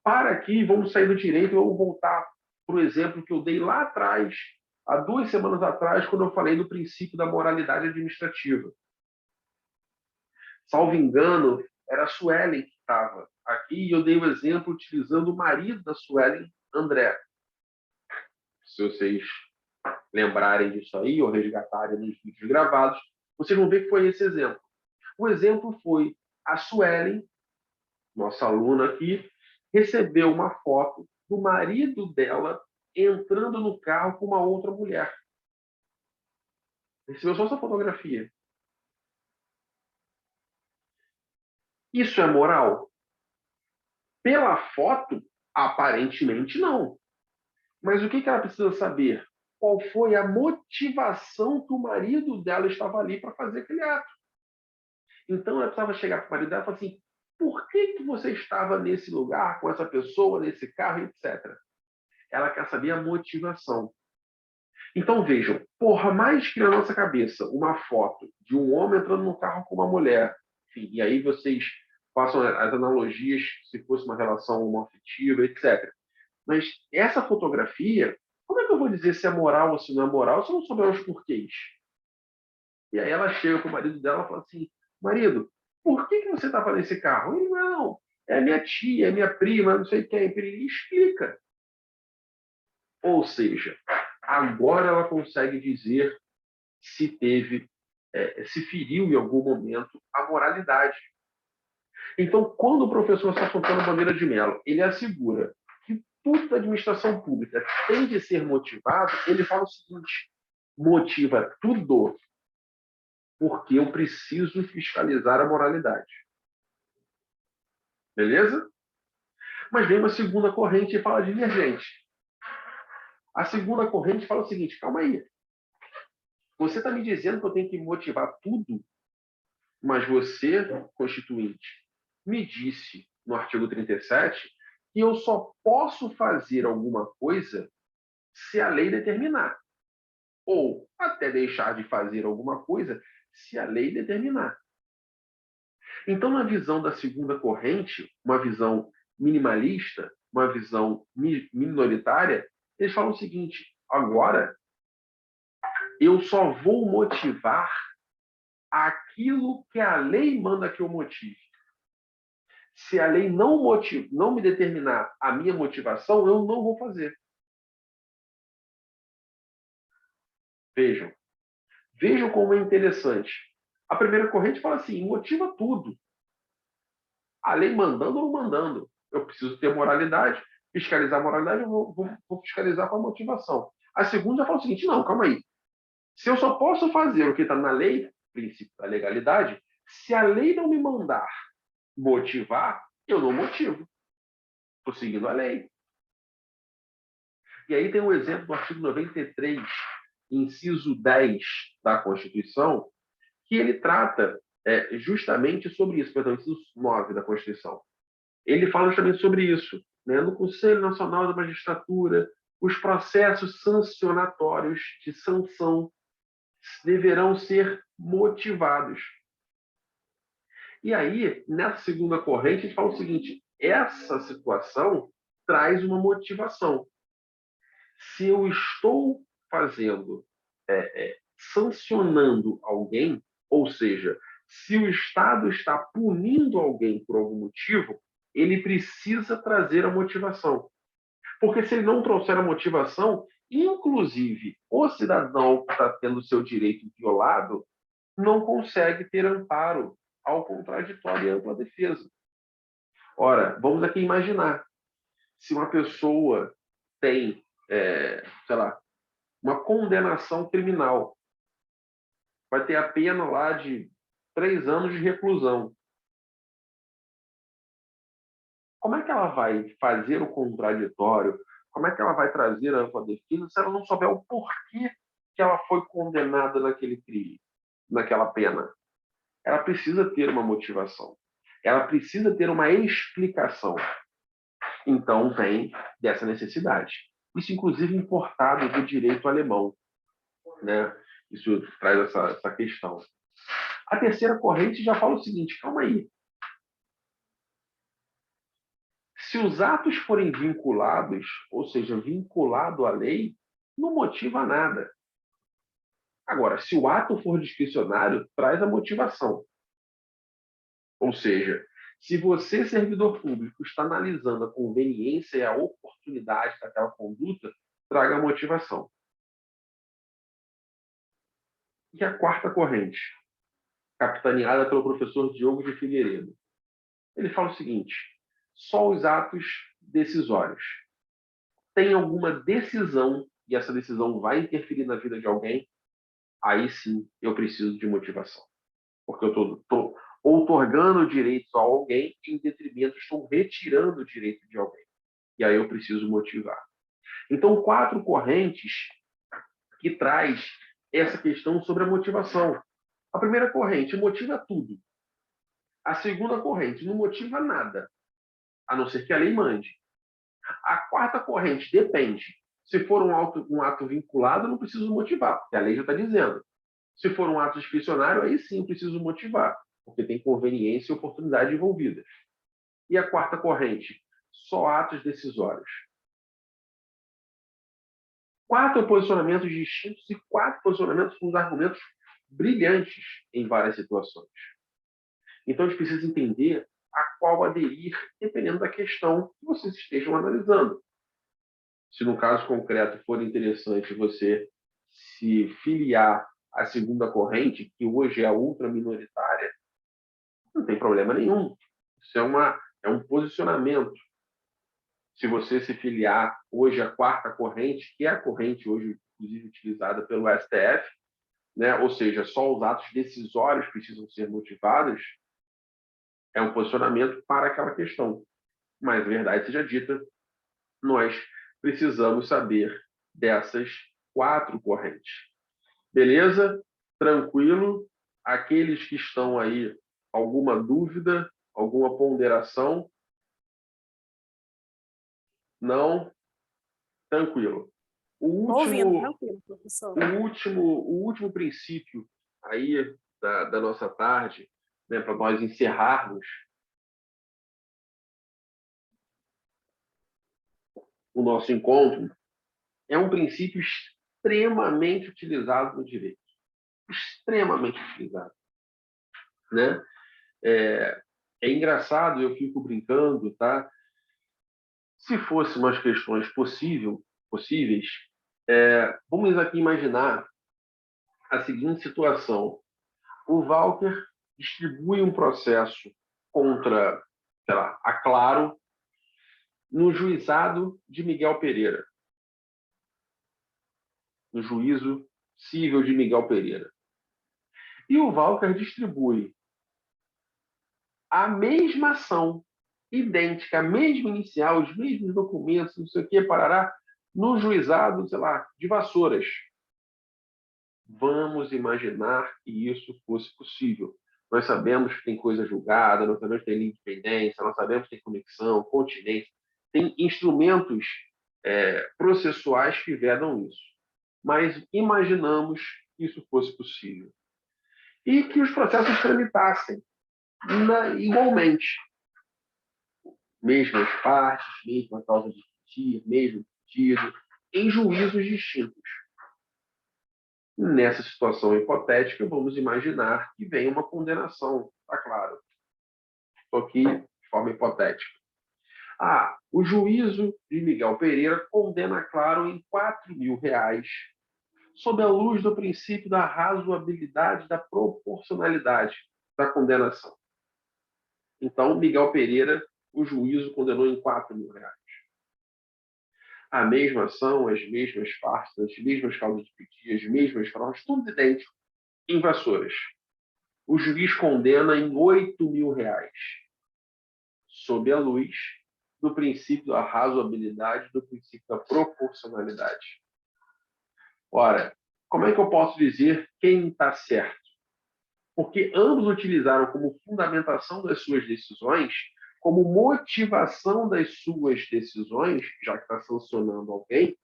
Para aqui, vamos sair do direito e vamos voltar para o exemplo que eu dei lá atrás, há 2 semanas atrás, quando eu falei do princípio da moralidade administrativa. Salvo engano, era a Suelen que estava aqui e eu dei o exemplo utilizando o marido da Suelen, André. Se vocês lembrarem disso aí ou resgatarem nos vídeos gravados, vocês vão ver que foi esse exemplo. O exemplo foi a Suelen, nossa aluna aqui, recebeu uma foto do marido dela entrando no carro com uma outra mulher. Recebeu só essa fotografia. Isso é moral? Pela foto, aparentemente não. Mas o que ela precisa saber? qual foi a motivação que o marido dela estava ali para fazer aquele ato. Então, ela precisava chegar para o marido dela e falar assim, por que você estava nesse lugar, com essa pessoa, nesse carro, etc. Ela quer saber a motivação. Então, vejam, por mais que na nossa cabeça uma foto de um homem entrando no carro com uma mulher, enfim, e aí vocês façam as analogias se fosse uma relação homoafetiva, etc. Mas essa fotografia, como é que eu vou dizer se é moral ou se não é moral se eu não souber os porquês? E aí ela chega com o marido dela e fala assim, marido, por que você estava nesse carro? Ele, não, é minha tia, é minha prima, não sei quem. Ele explica. Ou seja, agora ela consegue dizer se teve, se feriu em algum momento a moralidade. Então, quando o professor Celso Bandeira de Mello, ele assegura que tudo da administração pública tem de ser motivado, ele fala o seguinte, motiva tudo porque eu preciso fiscalizar a moralidade. Beleza? Mas vem uma segunda corrente e fala divergente. A segunda corrente fala o seguinte, calma aí, você está me dizendo que eu tenho que motivar tudo, mas você, constituinte, me disse no artigo 37 que eu só posso fazer alguma coisa se a lei determinar. Ou até deixar de fazer alguma coisa se a lei determinar. Então, na visão da segunda corrente, uma visão minimalista, uma visão minoritária, eles falam o seguinte, agora eu só vou motivar aquilo que a lei manda que eu motive. Se a lei não me determinar a minha motivação, eu não vou fazer. Vejam. Vejam como é interessante. A primeira corrente fala assim, motiva tudo. A lei mandando ou não mandando. Eu preciso ter moralidade, fiscalizar a moralidade, eu vou fiscalizar com a motivação. A segunda fala o seguinte, não, calma aí. Se eu só posso fazer o que está na lei, princípio da legalidade, se a lei não me mandar motivar, eu não motivo. Estou seguindo a lei. E aí tem um exemplo do artigo 93, inciso 10 da Constituição, que ele trata justamente sobre isso, perdão, inciso 9 da Constituição. Ele fala justamente sobre isso. Né? No Conselho Nacional da Magistratura, os processos sancionatórios de sanção deverão ser motivados. E aí, nessa segunda corrente, a gente fala o seguinte, essa situação traz uma motivação. Se eu estou fazendo, sancionando alguém, ou seja, se o Estado está punindo alguém por algum motivo, ele precisa trazer a motivação. Porque se ele não trouxer a motivação, inclusive o cidadão que está tendo seu direito violado não consegue ter amparo ao contraditório e ampla defesa. Ora, vamos aqui imaginar, se uma pessoa tem, sei lá, uma condenação criminal, vai ter a pena lá de 3 anos de reclusão. Como é que ela vai fazer o contraditório? Como é que ela vai trazer a ampla defesa se ela não souber o porquê que ela foi condenada naquele crime, naquela pena? Ela precisa ter uma motivação. Ela precisa ter uma explicação. Então, vem dessa necessidade. Isso, inclusive, importado do direito alemão. Né? Isso traz essa questão. A terceira corrente já fala o seguinte, calma aí. Se os atos forem vinculados, ou seja, vinculado à lei, não motiva nada. Agora, se o ato for discricionário, traz a motivação. Ou seja, se você, servidor público, está analisando a conveniência e a oportunidade daquela conduta, traga a motivação. E a quarta corrente, capitaneada pelo professor Diogo de Figueiredo. Ele fala o seguinte, só os atos decisórios. Tem alguma decisão, e essa decisão vai interferir na vida de alguém, aí sim eu preciso de motivação. Porque eu estou outorgando direitos a alguém e, em detrimento, estou retirando o direito de alguém. E aí eu preciso motivar. Então, 4 correntes que traz essa questão sobre a motivação. A primeira corrente motiva tudo. A segunda corrente não motiva nada, a não ser que a lei mande. A quarta corrente depende. Se for um ato vinculado, não preciso motivar, porque a lei já está dizendo. Se for um ato discricionário, aí sim preciso motivar, porque tem conveniência e oportunidade envolvidas. E a quarta corrente? Só atos decisórios. 4 posicionamentos distintos e 4 posicionamentos com argumentos brilhantes em várias situações. Então, a gente precisa entender a qual aderir, dependendo da questão que vocês estejam analisando. Se no caso concreto for interessante você se filiar à segunda corrente, que hoje é a ultraminoritária, não tem problema nenhum. Isso é um posicionamento. Se você se filiar hoje à quarta corrente, que é a corrente hoje, inclusive, utilizada pelo STF, né? Ou seja, só os atos decisórios precisam ser motivados, é um posicionamento para aquela questão. Mas, verdade seja dita, nós precisamos saber dessas 4 correntes. Beleza? Tranquilo? Aqueles que estão aí, alguma dúvida, alguma ponderação? Não? Tranquilo. Ouvindo, tranquilo, professor. O último princípio aí da nossa tarde, né, para nós encerrarmos o nosso encontro, é um princípio extremamente utilizado no direito. Extremamente utilizado. Né? É engraçado, eu fico brincando, tá? Se fossem umas questões possíveis, vamos aqui imaginar a seguinte situação. O Walker distribui um processo contra, sei lá, a Claro no juizado de Miguel Pereira. No juízo civil de Miguel Pereira. E o Walker distribui a mesma ação, idêntica, a mesma inicial, os mesmos documentos, não sei o que, parará, no juizado, sei lá, de Vassouras. Vamos imaginar que isso fosse possível. Nós sabemos que tem coisa julgada, nós sabemos que tem linha de pendência, nós sabemos que tem conexão, continência, tem instrumentos processuais que vedam isso. Mas imaginamos que isso fosse possível. E que os processos tramitassem igualmente. Mesmas partes, mesma causa de pedir, mesmo pedido, em juízos distintos. Nessa situação hipotética, vamos imaginar que venha uma condenação, está claro. Estou aqui de forma hipotética. O juízo de Miguel Pereira condena Claro em R$ 4.000, sob a luz do princípio da razoabilidade, da proporcionalidade da condenação. Então, Miguel Pereira, o juízo condenou em R$ 4.000. A mesma ação, as mesmas partes, as mesmas causas de pedir, as mesmas provas, tudo idêntico em Vassouras. O juiz condena em R$ 8.000, sob a luz do princípio da razoabilidade, do princípio da proporcionalidade. Ora, como é que eu posso dizer quem está certo? Porque ambos utilizaram como fundamentação das suas decisões, como motivação das suas decisões, já que está sancionando alguém,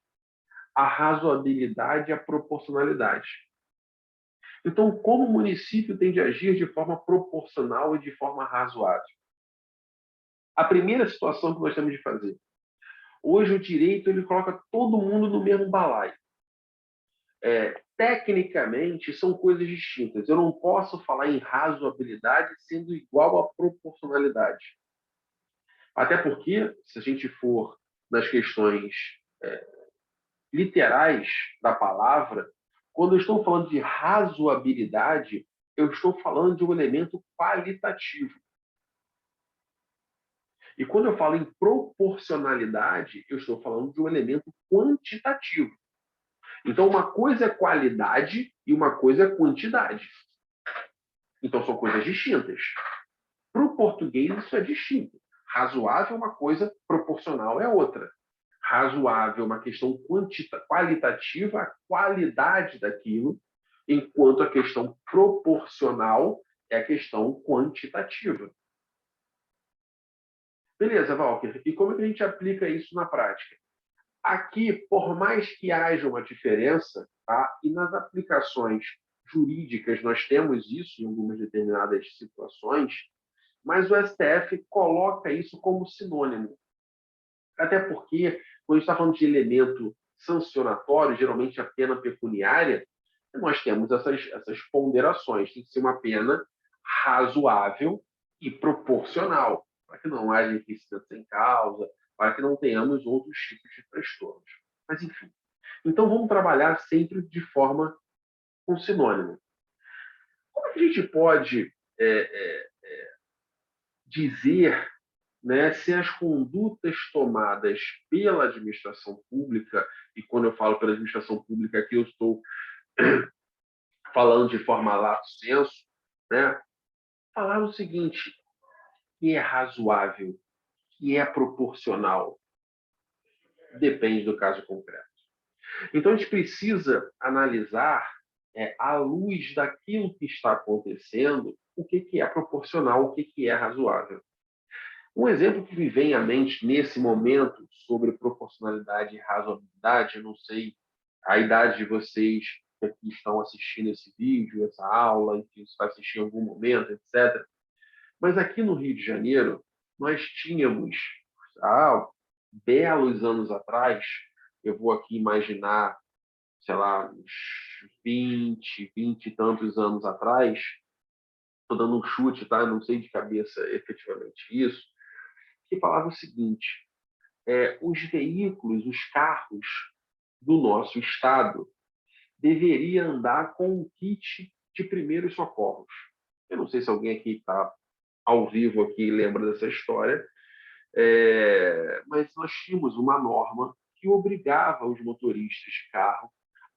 a razoabilidade e a proporcionalidade. Então, como o município tem de agir de forma proporcional e de forma razoável? A primeira situação que nós temos de fazer. Hoje o direito ele coloca todo mundo no mesmo balaio. Tecnicamente, são coisas distintas. Eu não posso falar em razoabilidade sendo igual à proporcionalidade. Até porque, se a gente for nas questões literais da palavra, quando eu estou falando de razoabilidade, eu estou falando de um elemento qualitativo. E quando eu falo em proporcionalidade, eu estou falando de um elemento quantitativo. Então, uma coisa é qualidade e uma coisa é quantidade. Então, são coisas distintas. Para o português, isso é distinto. Razoável é uma coisa, proporcional é outra. razoável, uma questão qualitativa, a qualidade daquilo, enquanto a questão proporcional é a questão quantitativa. Beleza, Walker. E como é que a gente aplica isso na prática? Aqui, por mais que haja uma diferença, tá? E nas aplicações jurídicas nós temos isso em algumas determinadas situações, mas o STF coloca isso como sinônimo. Até porque, quando a gente está falando de elemento sancionatório, geralmente a pena pecuniária, nós temos essas ponderações. Tem que ser uma pena razoável e proporcional, para que não haja enriquecimento sem causa, para que não tenhamos outros tipos de transtornos. Mas, enfim. Então, vamos trabalhar sempre de forma com sinônimo. Como é que a gente pode dizer, né, se as condutas tomadas pela administração pública, e quando eu falo pela administração pública aqui eu estou falando de forma lato sensu, né, falar o seguinte, que é razoável, que é proporcional, depende do caso concreto. Então, a gente precisa analisar, à luz daquilo que está acontecendo, o que é proporcional, o que é razoável. Um exemplo que me vem à mente nesse momento sobre proporcionalidade e razoabilidade, eu não sei a idade de vocês que estão assistindo esse vídeo, essa aula, enfim, se vai assistir em algum momento, etc. Mas aqui no Rio de Janeiro, nós tínhamos, há belos anos atrás, eu vou aqui imaginar, sei lá, uns 20 e tantos anos atrás, estou dando um chute, tá? Eu não sei de cabeça efetivamente isso, que falava o seguinte, os veículos, os carros do nosso estado deveriam andar com um kit de primeiros socorros. Eu não sei se alguém aqui está ao vivo aqui lembra dessa história, mas nós tínhamos uma norma que obrigava os motoristas de carro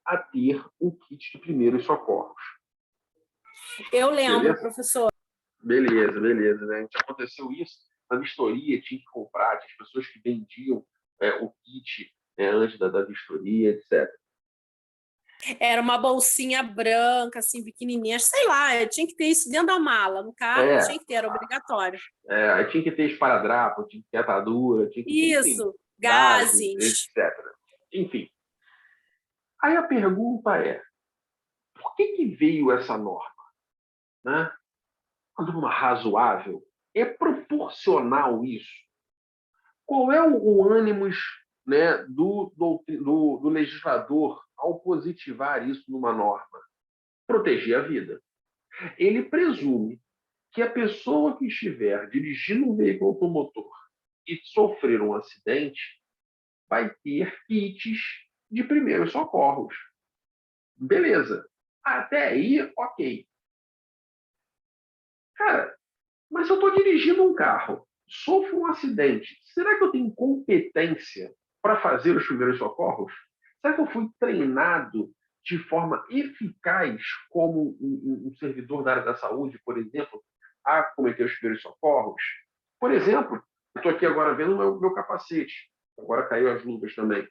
a ter um kit de primeiros socorros. Eu lembro, beleza? professor. Beleza, né? Aconteceu isso, na vistoria tinha que comprar, tinha as pessoas que vendiam o kit antes da vistoria, etc. Era uma bolsinha branca, assim, pequenininha, sei lá, eu tinha que ter isso dentro da mala, no carro, tinha que ter, era obrigatório. Aí tinha que ter esparadrapo, tinha que ter atadura, tinha que ter, enfim, Isso, gases. etc. Enfim. Aí a pergunta é, por que veio essa norma? Né? Uma norma razoável? É proporcional isso? Qual é o ânimos, né, do legislador ao positivar isso numa norma? Proteger a vida. Ele presume que a pessoa que estiver dirigindo um veículo automotor e sofrer um acidente vai ter kits de primeiros socorros. Beleza. Até aí, ok. Cara, mas se eu estou dirigindo um carro, sofro um acidente, será que eu tenho competência para fazer os primeiros socorros? Será que eu fui treinado de forma eficaz como um servidor da área da saúde, por exemplo, a cometer os primeiros socorros? Por exemplo, eu estou aqui agora vendo o meu capacete. Agora caiu as luvas também.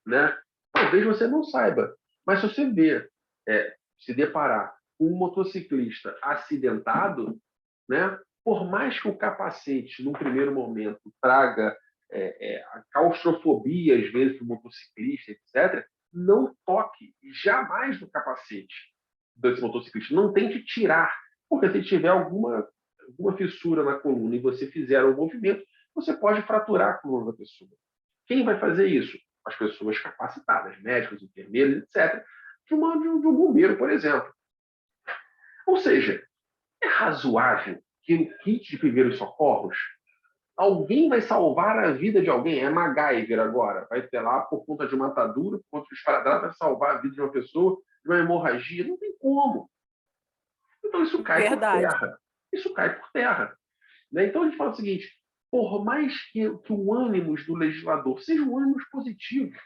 Né? Talvez você não saiba, mas se você se deparar com um motociclista acidentado, né? Por mais que o capacete, num primeiro momento, traga a claustrofobia, às vezes, para o motociclista, etc., não toque jamais no capacete desse motociclista. Não tente tirar, porque se tiver alguma fissura na coluna e você fizer um movimento, você pode fraturar a coluna da pessoa. Quem vai fazer isso? As pessoas capacitadas, médicos, enfermeiros, etc., de um bombeiro, por exemplo. Ou seja, é razoável que no kit de primeiros socorros alguém vai salvar a vida de alguém? É MacGyver agora. Vai ter lá, por conta de uma atadura, por conta de esparadrapo, vai salvar a vida de uma pessoa de uma hemorragia. Não tem como. Então isso cai por terra. Isso cai por terra. Né? Então a gente fala o seguinte, por mais que o ânimos do legislador seja um ânimos positivo,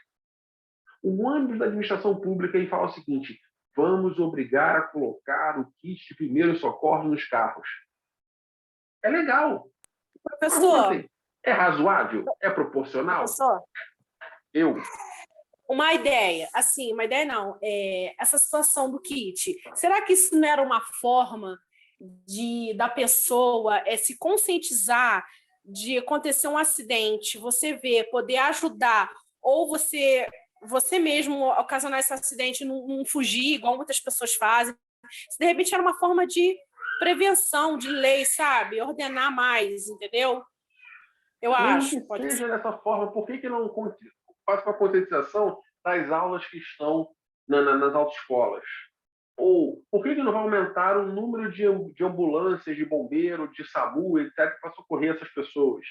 o ânimos da administração pública ele fala o seguinte, vamos obrigar a colocar o kit de primeiros socorros nos carros. É legal. Professor. É razoável? É proporcional? Professor, Eu? Uma ideia, assim, uma ideia não, essa situação do kit, será que isso não era uma forma da pessoa se conscientizar de acontecer um acidente, você ver, poder ajudar, ou você mesmo ocasionar esse acidente, não fugir, igual muitas pessoas fazem? Se de repente era uma forma de prevenção, de lei, sabe? Ordenar mais, entendeu? Eu Mesmo acho, que pode ser. seja dessa forma, por que não faz com a conscientização das aulas que estão nas autoescolas? Ou por que não vai aumentar o número de ambulâncias, de bombeiro, de SAMU, etc., para socorrer essas pessoas?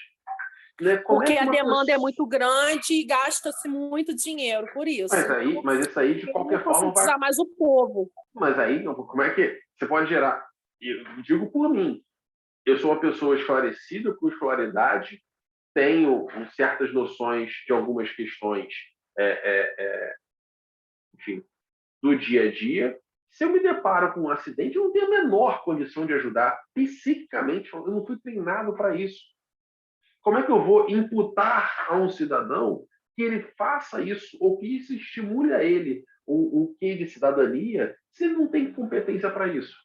Né? Como é Porque que a uma demanda é pessoa... muito grande e gasta-se muito dinheiro por isso. Então, Mas isso aí, de queria qualquer forma, vai... conscientizar mais o povo. Mas aí, como é que você pode gerar? Eu digo por mim. Eu sou uma pessoa esclarecida, com escolaridade, tenho certas noções de algumas questões, enfim, do dia a dia. Se eu me deparo com um acidente, eu não tenho a menor condição de ajudar. Psiquicamente, eu não fui treinado para isso. Como é que eu vou imputar a um cidadão que ele faça isso ou que isso estimule a ele um quê de cidadania se ele não tem competência para isso?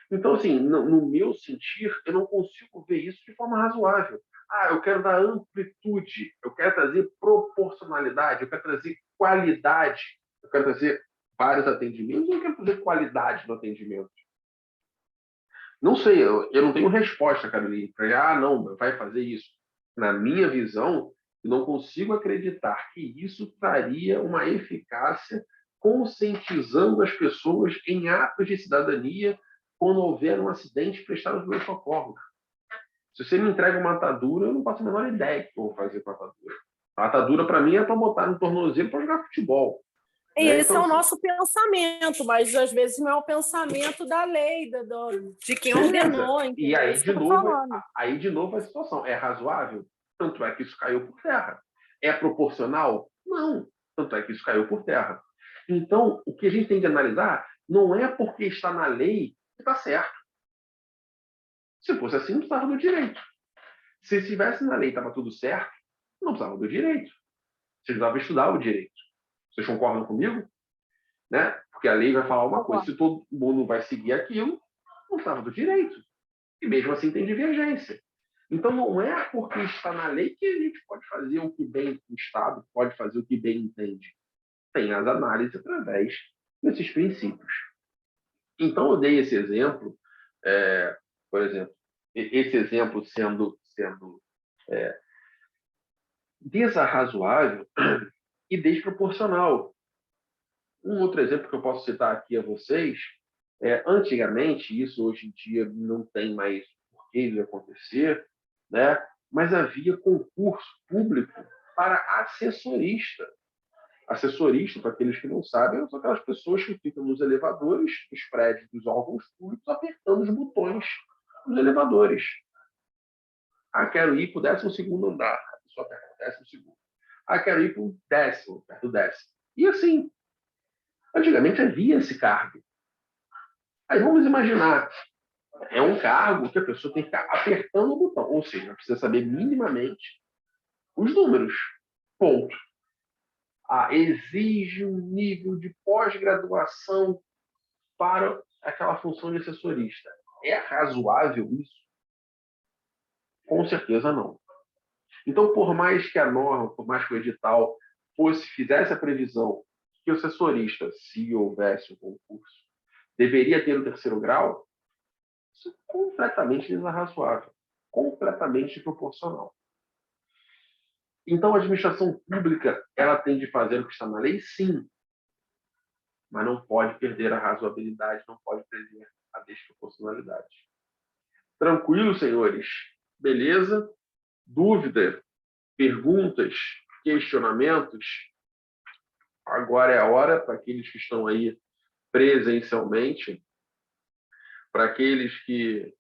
Então, assim, no meu sentir, eu não consigo ver isso de forma razoável. Ah, eu quero dar amplitude, eu quero trazer proporcionalidade, eu quero trazer qualidade, eu quero trazer vários atendimentos, eu quero trazer qualidade no atendimento. Não sei, eu não tenho resposta, Caroline, para não, vai fazer isso. Na minha visão, eu não consigo acreditar que isso traria uma eficácia conscientizando as pessoas em atos de cidadania quando houver um acidente prestar os meus socorros. Se você me entrega uma atadura, eu não faço a menor ideia do que eu vou fazer com a atadura. A atadura, para mim, é para botar no tornozelo para jogar futebol. Né? Esse Então, é o assim, nosso pensamento, mas às vezes não é o pensamento da lei, de quem beleza. ordenou, E entendeu? É isso que eu estou falando. aí de novo a situação. É razoável? Tanto é que isso caiu por terra. É proporcional? Não. Tanto é que isso caiu por terra. Então, o que a gente tem que analisar não é porque está na lei que está certo. Se fosse assim, não precisava do direito. Se estivesse na lei e estava tudo certo, não precisava do direito. Você precisava estudar o direito. Vocês concordam comigo? Né? Porque a lei vai falar uma coisa. Se todo mundo vai seguir aquilo, não precisava do direito. E mesmo assim tem divergência. Então não é porque está na lei que a gente pode fazer o que bem o Estado pode fazer o que bem entende. Tem as análises através desses princípios. Então eu dei esse exemplo, por exemplo, esse exemplo sendo desarrazoável e desproporcional. Um outro exemplo que eu posso citar aqui a vocês antigamente, isso hoje em dia não tem mais porquê de acontecer, né? Mas havia concurso público para assessorista. Assessorista, para aqueles que não sabem, são aquelas pessoas que ficam nos elevadores, nos prédios dos órgãos públicos, apertando os botões dos elevadores. Ah, quero ir para o 12º andar. A pessoa aperta o 12º. Ah, quero ir para o 10º, perto do 10º. E assim, antigamente havia esse cargo. Aí vamos imaginar, é um cargo que a pessoa tem que ficar apertando o botão, ou seja, precisa saber minimamente os números. Ponto. Exige um nível de pós-graduação para aquela função de assessorista. É razoável isso? Com certeza não. Então, por mais que a norma, por mais que o edital fizesse a previsão que o assessorista, se houvesse um concurso, deveria ter o 3º grau, isso é completamente desarrazoável, completamente desproporcional. Então, a administração pública ela tem de fazer o que está na lei, sim, mas não pode perder a razoabilidade, não pode perder a desproporcionalidade. Tranquilo, senhores? Beleza? Dúvida, perguntas, questionamentos? Agora é a hora para aqueles que estão aí presencialmente, para aqueles que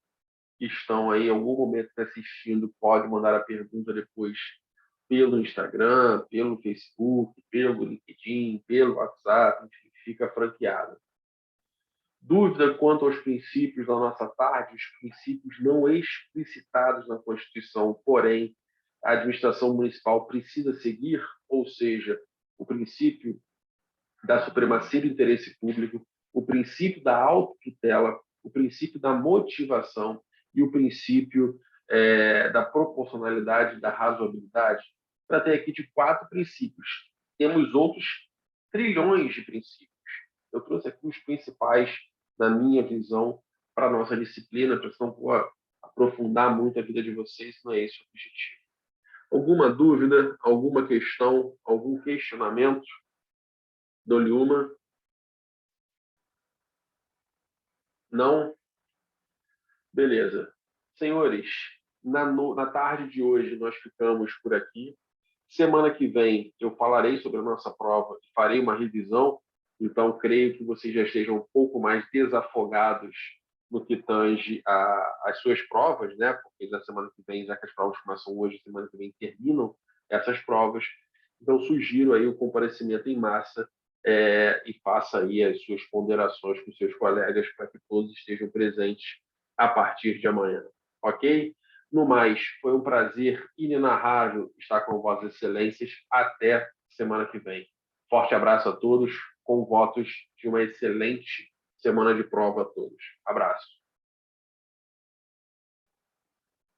estão aí em algum momento assistindo, pode mandar a pergunta depois pelo Instagram, pelo Facebook, pelo LinkedIn, pelo WhatsApp, enfim, fica franqueado. Dúvida quanto aos princípios da nossa parte, os princípios não explicitados na Constituição, porém a administração municipal precisa seguir, ou seja, o princípio da supremacia do interesse público, o princípio da autotutela, o princípio da motivação e o princípio da proporcionalidade, da razoabilidade. Tratei aqui de 4 princípios. Temos outros trilhões de princípios. Eu trouxe aqui os principais, na minha visão, para a nossa disciplina, para não vou aprofundar muito a vida de vocês, não é esse o objetivo. Alguma dúvida, alguma questão, algum questionamento? Dou-lhe uma. Não? Beleza. Senhores, na tarde de hoje nós ficamos por aqui. Semana que vem eu falarei sobre a nossa prova e farei uma revisão, então creio que vocês já estejam um pouco mais desafogados no que tange às suas provas, né? Porque na semana que vem, já que as provas começam hoje, semana que vem terminam essas provas. Então sugiro aí o comparecimento em massa e faça aí as suas ponderações com seus colegas para que todos estejam presentes a partir de amanhã, ok? No mais, foi um prazer inenarrável estar com Vossas Excelências. Até semana que vem. Forte abraço a todos, com votos de uma excelente semana de prova a todos. Abraço.